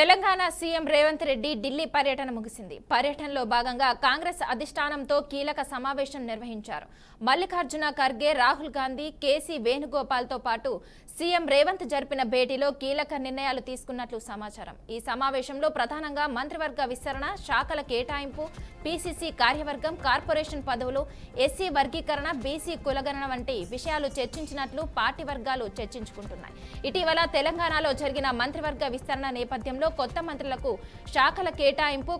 Telangana CM Revanth Reddy Delhi పర్యటన ముగిసింది. పర్యటనలో భాగంగా కాంగ్రెస్ అధిష్టానంతో కీలక సమావేశం నిర్వహించారు. మల్లికార్జున ఖర్గే, రాహుల్ గాంధీ, కేసీ వేణుగోపాల్తో పాటు సీఎం రేవంత్ జరిపిన భేటీలో కీలక నిర్ణయాలు తీసుకున్నట్లు సమాచారం. ఈ సమావేశంలో ప్రధానంగా మంత్రివర్గ విస్తరణ, శాఖల కేటాయింపు, పీసీసీ కార్యవర్గం, కార్పొరేషన్ పదవులు, ఎస్సీ వర్గీకరణ, బీసీ కులగణన వంటి విషయాలు చర్చించినట్లు పార్టీ వర్గాలు చర్చించుకుంటున్నాయి. ఇటీవల తెలంగాణలో జరిగిన మంత్రివర్గ విస్తరణ నేపథ్యంలో కొత్త మంత్రులకు శాఖల కేటాయింపు,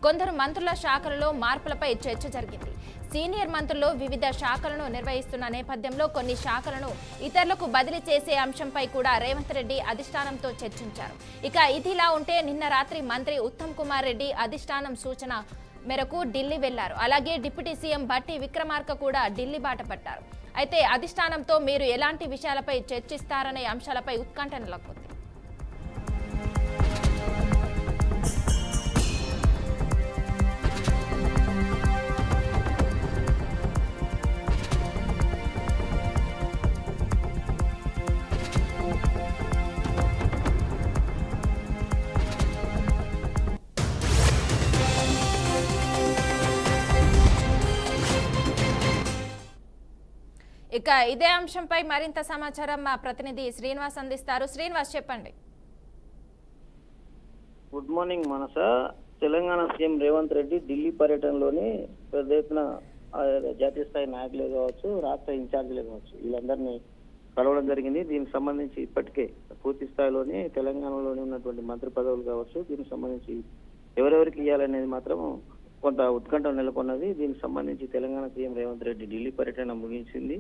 కొందరు మంత్రుల శాఖలలో మార్పులపై చర్చ జరిగింది. సీనియర్ మంత్రులు వివిధ శాఖలను నిర్వహిస్తున్న నేపథ్యంలో కొన్ని శాఖలను ఇతరులకు బదిలీ చేసే అంశంపై కూడా రేవంత్ రెడ్డి అధిష్టానంతో చర్చించారు. ఇక ఇదిలా ఉంటే నిన్న రాత్రి మంత్రి ఉత్తమ్ కుమార్ రెడ్డి అధిష్టానం సూచన మేరకు ఢిల్లీ వెళ్లారు. అలాగే డిప్యూటీ సీఎం భట్టి విక్రమార్క కూడా ఢిల్లీ బాట పట్టారు. అయితే అధిష్టానంతో మీరు ఎలాంటి విషయాలపై చర్చిస్తారనే అంశాలపై ఉత్కంఠ నెలకొంది. ఇక ఇదే అంశంపై మరింత సమాచారం మా ప్రతినిధి శ్రీనివాస్ అందిస్తారు. శ్రీనివాస్, చెప్పండి. గుడ్ మార్నింగ్ మనస. తెలంగాణ సీఎం రేవంత్ రెడ్డి ఢిల్లీ పర్యటనలోని పెద్ద ఎత్తున జాతీయ స్థాయి నాయకులే కావచ్చు, రాష్ట్ర ఇన్ఛార్జీలే కావచ్చు, వీళ్ళందరినీ కలవడం జరిగింది. దీనికి సంబంధించి ఇప్పటికే పూర్తి స్థాయిలోని తెలంగాణలోని ఉన్నటువంటి మంత్రి పదవులు కావచ్చు, దీనికి సంబంధించి ఎవరెవరికి ఇవ్వాలనేది మాత్రం కొంత ఉత్కంఠ నెలకొన్నది. దీనికి సంబంధించి తెలంగాణ సీఎం రేవంత్ రెడ్డి ఢిల్లీ పర్యటన ముగించింది.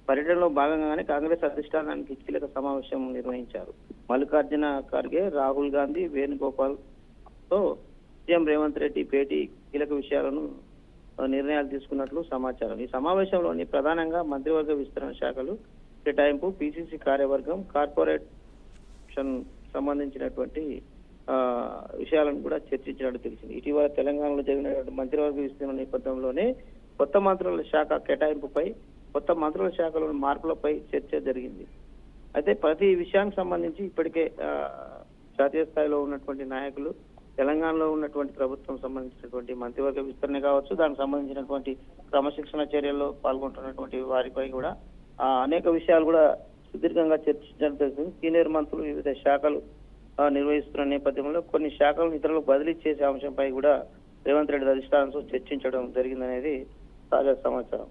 పర్యటనలో భాగంగానే కాంగ్రెస్ అధిష్టానానికి కీలక సమావేశం నిర్వహించారు. మల్లికార్జున ఖర్గే, రాహుల్ గాంధీ, వేణుగోపాల్ తో సీఎం రేవంత్ రెడ్డి భేటీ కీలక విషయాలను నిర్ణయాలు తీసుకున్నట్లు సమాచారం. ఈ సమావేశంలోని ప్రధానంగా మంత్రివర్గ విస్తరణ శాఖలు కేటాయింపు, పీసీసీ కార్యవర్గం, కార్పొరేషన్ సంబంధించినటువంటి విషయాలను కూడా చర్చించినట్టు తెలిసింది. ఇటీవల తెలంగాణలో జరిగినటువంటి మంత్రివర్గ విస్తరణ నేపథ్యంలోనే కొత్త మంత్రుల శాఖ కేటాయింపుపై, కొత్త మంత్రుల శాఖలోని మార్పులపై చర్చ జరిగింది. అయితే ప్రతి విషయానికి సంబంధించి ఇప్పటికే జాతీయ స్థాయిలో ఉన్నటువంటి నాయకులు, తెలంగాణలో ఉన్నటువంటి ప్రభుత్వం సంబంధించినటువంటి మంత్రివర్గ విస్తరణ కావచ్చు, దానికి సంబంధించినటువంటి క్రమశిక్షణ చర్యల్లో పాల్గొంటున్నటువంటి వారిపై కూడా అనేక విషయాలు కూడా సుదీర్ఘంగా చర్చించడం తెలిసింది. సీనియర్ మంత్రులు వివిధ శాఖలు నిర్వహిస్తున్న నేపథ్యంలో కొన్ని శాఖలను ఇతరులకు బదిలీ చేసే అంశంపై కూడా రేవంత్ రెడ్డి అధిష్టానంతో చర్చించడం జరిగిందనేది తాజా సమాచారం.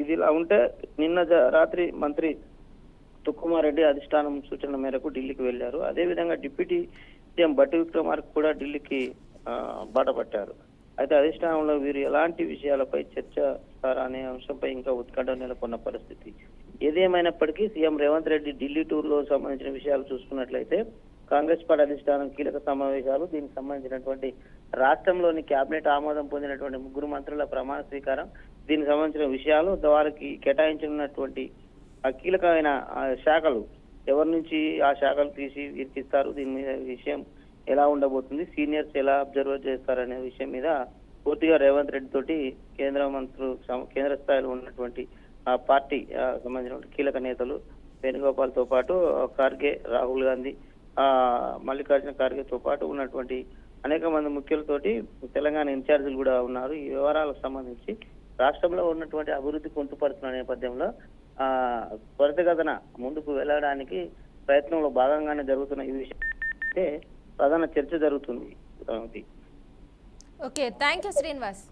ఇది ఇలా ఉంటే నిన్న రాత్రి మంత్రి ఉత్తమ్ రెడ్డి అధిష్టానం సూచనల మేరకు ఢిల్లీకి వెళ్లారు. అదేవిధంగా డిప్యూటీ సీఎం భట్టి విక్రమార్క కూడా ఢిల్లీకి బాట పట్టారు. అయితే అధిష్టానంలో వీరు ఎలాంటి విషయాలపై చర్చిస్తారా అనే అంశంపై ఇంకా ఉత్కంఠ నెలకొన్న పరిస్థితి. ఏదేమైనప్పటికీ సీఎం రేవంత్ రెడ్డి ఢిల్లీ టూర్ లో సంబంధించిన విషయాలు చూసుకున్నట్లయితే కాంగ్రెస్ పార్టీ అధిష్టానం కీలక సమావేశాలు, దీనికి సంబంధించినటువంటి రాష్ట్రంలోని కేబినెట్ ఆమోదం పొందినటువంటి 3 మంత్రుల ప్రమాణ స్వీకారం, దీనికి సంబంధించిన విషయాలు, వారికి కేటాయించినటువంటి కీలకమైన శాఖలు ఎవరి నుంచి ఆ శాఖలు తీసి వీరికి ఇస్తారు, దీని మీద విషయం ఎలా ఉండబోతుంది, సీనియర్స్ ఎలా అబ్జర్వ్ చేస్తారనే విషయం మీద పూర్తిగా రేవంత్ రెడ్డి తోటి కేంద్ర స్థాయిలో ఉన్నటువంటి పార్టీ సంబంధించిన కీలక నేతలు వేణుగోపాల్ తో పాటు ఖర్గే, రాహుల్ గాంధీ, మల్లికార్జున ఖర్గేతో పాటు ఉన్నటువంటి అనేక మంది ముఖ్యులతోటి తెలంగాణ ఇన్ఛార్జీలు కూడా ఉన్నారు. ఈ వివరాలకు సంబంధించి రాష్ట్రంలో ఉన్నటువంటి అభివృద్ధి కుంటుపడుతున్న నేపథ్యంలో త్వరితగతిన ముందుకు వెళ్ళడానికి ప్రయత్నంలో భాగంగానే జరుగుతున్న ఈ విషయం అంటే ప్రధాన చర్చ జరుగుతుంది. Okay, thank you Srinivas.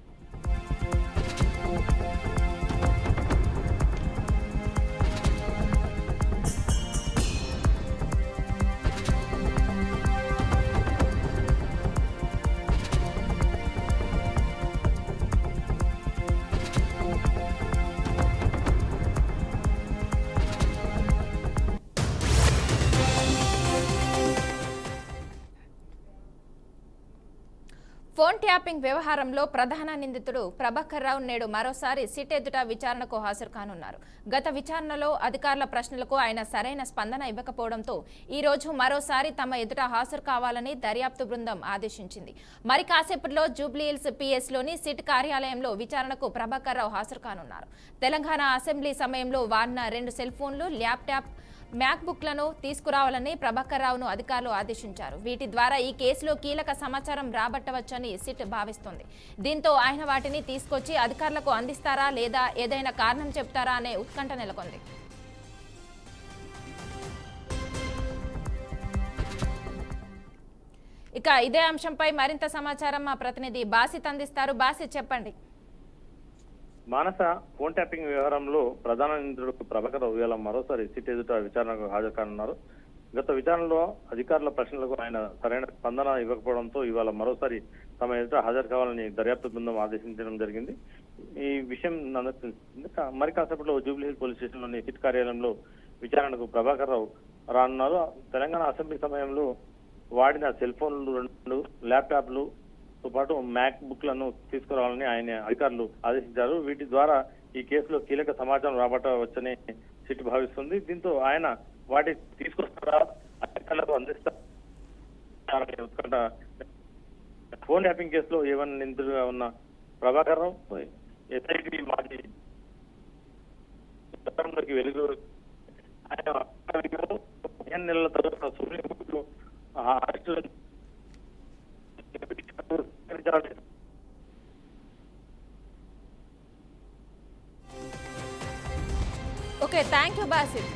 Phone tapping వ్యవహారంలో ప్రధాన నిందితుడు ప్రభాకర్ రావు నేడు మరోసారి సిట్ ఎదుట విచారణకు హాజరు కానున్నారు. గత విచారణలో అధికారుల ప్రశ్నలకు ఆయన సరైన స్పందన ఇవ్వకపోవడంతో ఈ రోజు మరోసారి తమ ఎదుట హాజరు కావాలని దర్యాప్తు బృందం ఆదేశించింది. మరి కాసేపట్లో జూబ్లీహిల్స్ పిఎస్లోని సిట్ కార్యాలయంలో విచారణకు ప్రభాకర్ రావు హాజరు కానున్నారు. తెలంగాణ అసెంబ్లీ సమయంలో వాడిన 2 సెల్ ఫోన్లు, ల్యాప్టాప్ మ్యాక్ బుక్లను తీసుకురావాలని ప్రభాకర్ రావును అధికారులు ఆదేశించారు. వీటి ద్వారా ఈ కేసులో కీలక సమాచారం రాబట్టవచ్చని సిట్ భావిస్తోంది. దీంతో ఆయన వాటిని తీసుకొచ్చి అధికారులకు అందిస్తారా లేదా ఏదైనా కారణం చెప్తారా అనే ఉత్కంఠ నెలకొంది. ఇక ఇదే అంశంపై మరింత సమాచారం మా ప్రతినిధి బాసిత్ అందిస్తారు. బాసిత్, చెప్పండి. మానస ఫోన్ ట్యాపింగ్ వ్యవహారంలో ప్రధాన నిందితుడు ప్రభాకర్ ఇవాళ మరోసారి సిట్ ఎదుట విచారణకు హాజరు కానున్నారు. గత విచారణలో అధికారుల ప్రశ్నలకు ఆయన సరైన స్పందన ఇవ్వకపోవడంతో ఇవాళ మరోసారి తమ ఎదుట హాజరు కావాలని దర్యాప్తు బృందం ఆదేశించడం జరిగింది. ఈ విషయం మరి కాసేపట్లో జూబ్లీహిల్స్ పోలీస్ స్టేషన్లోని సిట్ కార్యాలయంలో విచారణకు ప్రభాకర్ రావు రానున్నారు. తెలంగాణ అసెంబ్లీ సమయంలో వాడిన సెల్ ఫోన్లు 2 ల్యాప్టాప్లు తో పాటు మ్యాక్ బుక్లను తీసుకురావాలని ఆయన అధికారులు ఆదేశించారు. వీటి ద్వారా ఈ కేసులో కీలక సమాచారం రాబట్టవచ్చని సిట్ భావిస్తుంది. దీంతో ఆయన వాటి తీసుకొస్తారా, అధికారులకు అందిస్తారా ఉత్కంఠ. ఫోన్ ట్యాపింగ్ కేసులో ఏవైనా నిందితుడిగా ఉన్న ప్రభాకర్ రావు ఎస్ఐటి మాజీ చట్టంలోకి వెలుగు ఆయన 15 నెలల తర్వాత supreme court okay, thank you Basit.